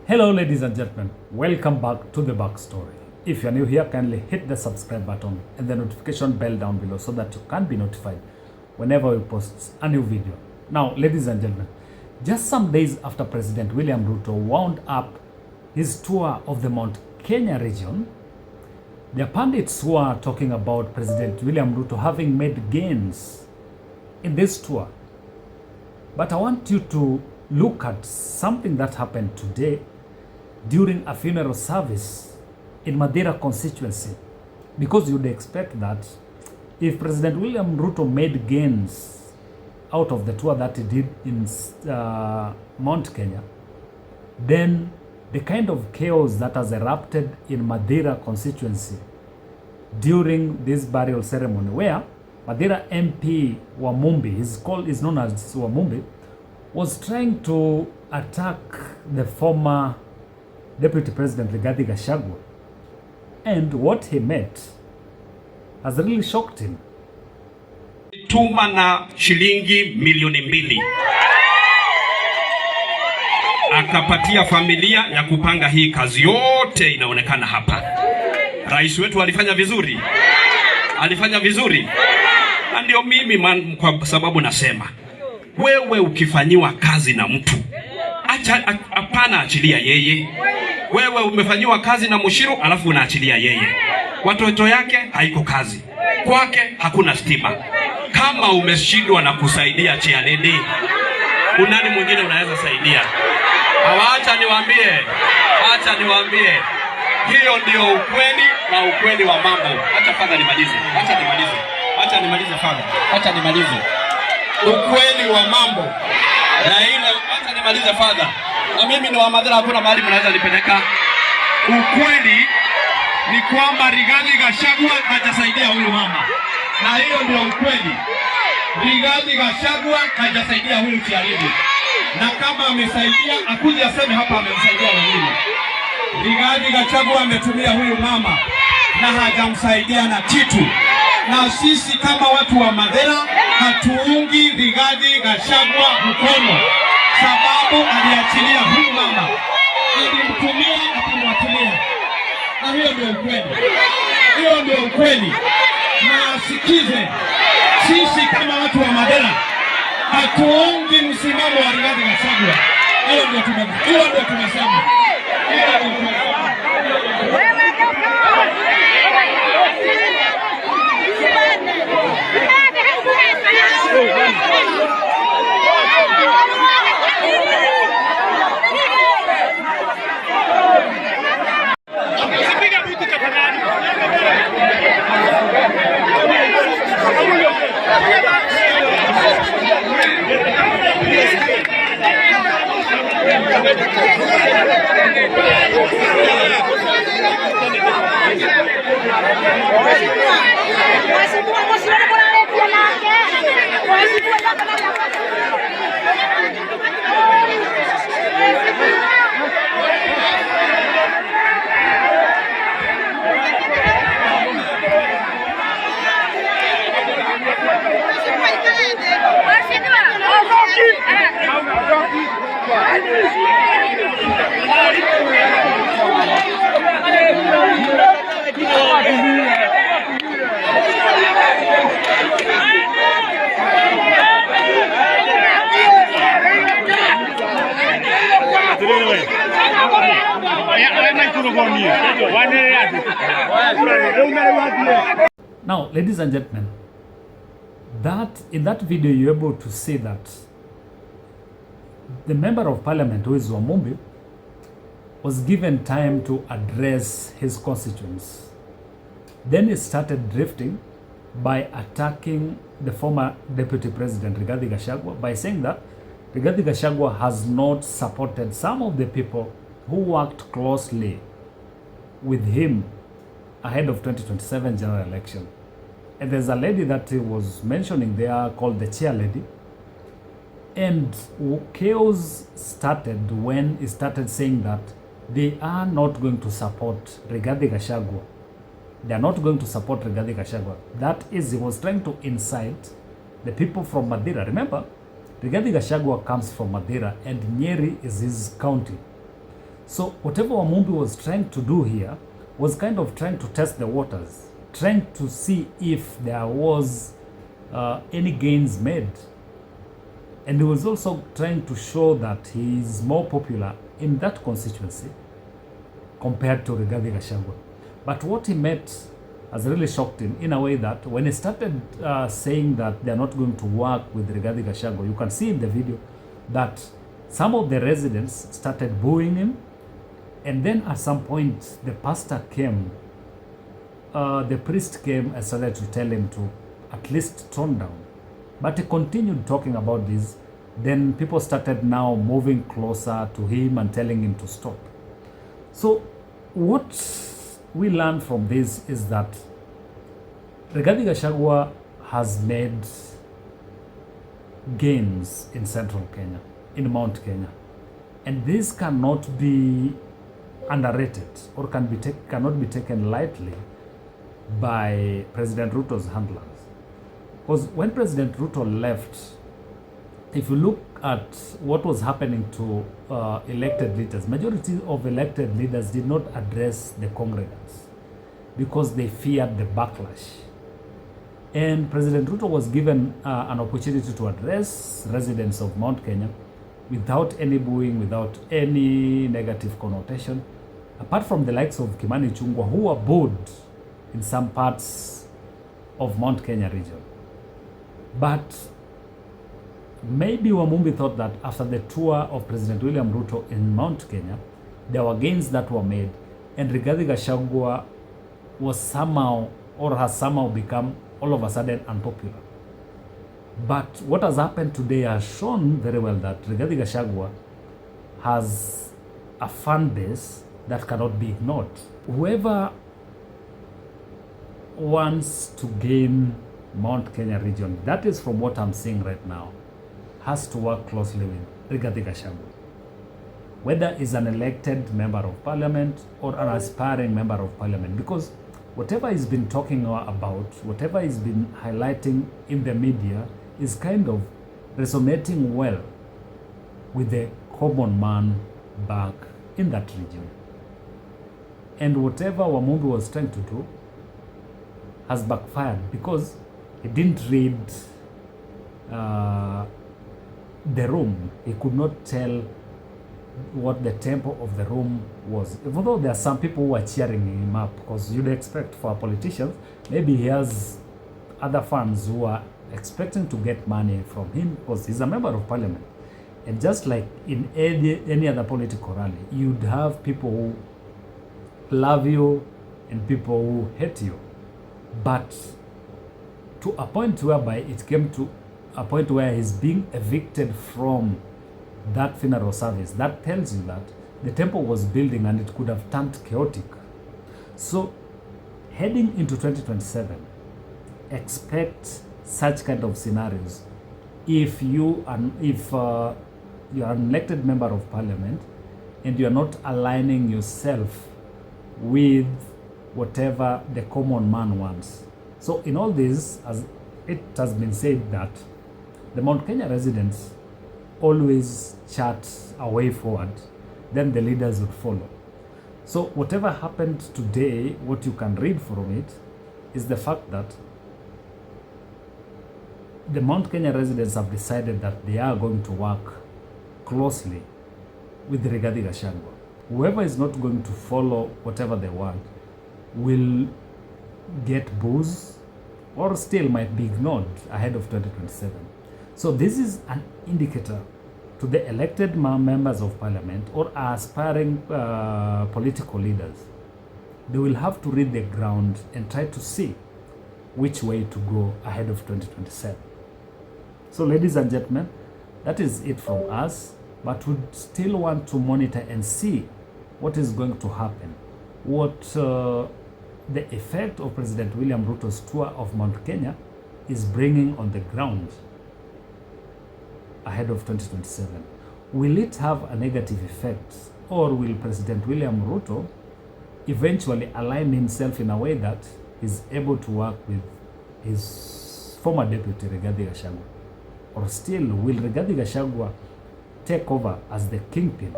Hello ladies and gentlemen, welcome back to the backstory. If you are new here, kindly hit the subscribe button and the notification bell down below so that you can be notified whenever we post a new video. Now ladies and gentlemen, just some days after President William Ruto wound up his tour of the Mount Kenya region, there are pundits who are talking about President William Ruto having made gains in this tour. But I want you to look at something that happened today during a funeral service in MATHIRA constituency, because you'd expect that if President William Ruto made gains out of the tour that he did in Mount Kenya, then the kind of chaos that has erupted in MATHIRA constituency during this burial ceremony, where MATHIRA MP Wamumbi, is known as Wamumbi, was trying to attack the former Deputy President Rigathi Gachagua, and what he met has really shocked him. Tuma na shilingi milioni 2 akapatia familia ya kupanga hii kazi yote inaonekana hapa. Rais wetu alifanya vizuri, alifanya vizuri, na ndio mimi kwa sababu nasema wewe ukifanyiwa kazi na mtu hapana achilia yeye. Wewe umefanyiwa kazi na Mushiru alafu unaachilia yeye. Watoto yake haiko kazi, kwake hakuna stima. Kama umeshindwa na kusaidia chialedi, unani mwingine unaweza saidia? Acha niwaambie, hiyo ndio ukweli na ukweli wa mambo. Acha fadha nimalize, acha nimalize ukweli wa mambo na ile. Acha nimalize fadha, na mimi ni wa MATHIRA, hakuna mahali mnaweza nipeleka. Ukweli ni kwamba Rigathi Gachagua hajasaidia huyu mama, na hiyo ndio ukweli. Rigathi Gachagua hajasaidia huyu chialidi, na kama amesaidia akuje aseme hapa amemsaidia wengine. Rigathi Gachagua ametumia huyu mama na hajamsaidia na kitu, na sisi kama watu wa MATHIRA hatuungi Rigathi Gachagua mkono, sababu aliachilia huyu mama, alimtumia akamwachilia, na hiyo ndio ukweli, na sikize, sisi kama watu wa MATHIRA hatuungi msimamo wa Rigathi Gachagua. Hiyo ndio tumesema. Now, ladies and gentlemen, in that video you're able to see that the member of parliament, who is Wamumbi, was given time to address his constituents. Then he started drifting by attacking the former Deputy President Rigathi Gachagua by saying that Rigathi Gachagua has not supported some of the people who worked closely with him ahead of 2027 general election. And there's a lady that he was mentioning there called the chair lady. And chaos started when he started saying that they are not going to support Rigathi Gachagua. They are not going to support Rigathi Gachagua. That is, he was trying to incite the people from MATHIRA. Remember, Rigathi Gachagua comes from MATHIRA and Nyeri is his county. So whatever Wamumbi was trying to do here was kind of trying to test the waters, trying to see if there was any gains made. And he was also trying to show that he is more popular in that constituency compared to Rigathi Gachagua. But what he met has really shocked him in a way that when he started saying that they are not going to work with Rigathi Gachagua, you can see in the video that some of the residents started booing him. And then at some point, the pastor came, the priest came and started to tell him to at least tone down. But he continued talking about this. Then people started now moving closer to him and telling him to stop. So what we learn from this is that Rigathi Gachagua has made gains in central Kenya, in Mount Kenya. And this cannot be underrated or cannot be taken lightly by President Ruto's handlers. Because when President Ruto left, if you look at what was happening to elected leaders, majority of elected leaders did not address the congregants because they feared the backlash. And President Ruto was given an opportunity to address residents of Mount Kenya without any booing, without any negative connotation, apart from the likes of Kimani Ichung'wah, who were booed in some parts of Mount Kenya region. But maybe Wamumbi thought that after the tour of President William Ruto in Mount Kenya, there were gains that were made, and Rigathi Gachagua was somehow or has somehow become all of a sudden unpopular. But what has happened today has shown very well that Rigathi Gachagua has a fan base that cannot be ignored. Whoever wants to gain Mount Kenya region, that is from what I'm seeing right now, has to work closely with Rigathi Gachagua. Whether is an elected member of parliament or an aspiring member of parliament, because whatever he's been talking about, whatever he's been highlighting in the media is kind of resonating well with the common man back in that region. And whatever Wamumbi was trying to do has backfired because he didn't read the room. He could not tell what the tempo of the room was. Even though there are some people who are cheering him up, because you'd expect for politicians, maybe he has other fans who are expecting to get money from him because he's a member of parliament. And just like in any other political rally, you'd have people who love you and people who hate you. But to a point whereby it came to a point where he's being evicted from that funeral service, that tells you that the temple was building and it could have turned chaotic. So heading into 2027, expect such kind of scenarios. If you are an elected member of parliament and you are not aligning yourself with whatever the common man wants. So in all this, as it has been said that the Mount Kenya residents always chart a way forward, then the leaders would follow. So whatever happened today, what you can read from it is the fact that the Mount Kenya residents have decided that they are going to work closely with Rigathi Gachagua. Whoever is not going to follow whatever they want will get boos or still might be ignored ahead of 2027. So this is an indicator to the elected members of parliament or aspiring political leaders. They will have to read the ground and try to see which way to go ahead of 2027. So ladies and gentlemen, that is it from us, but we still want to monitor and see what is going to happen, what the effect of President William Ruto's tour of Mount Kenya is bringing on the ground ahead of 2027. Will it have a negative effect, or will President William Ruto eventually align himself in a way that is able to work with his former deputy Rigathi Gachagua? Or still, will Rigathi Gachagua take over as the kingpin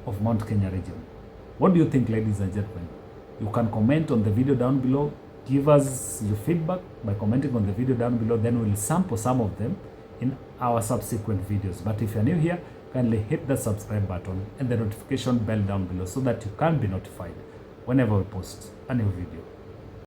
of Mount Kenya region? What do you think, ladies and gentlemen? You can comment on the video down below. Give us your feedback by commenting on the video down below. Then we'll sample some of them in our subsequent videos. But if you're new here, kindly hit the subscribe button and the notification bell down below so that you can be notified whenever we post a new video.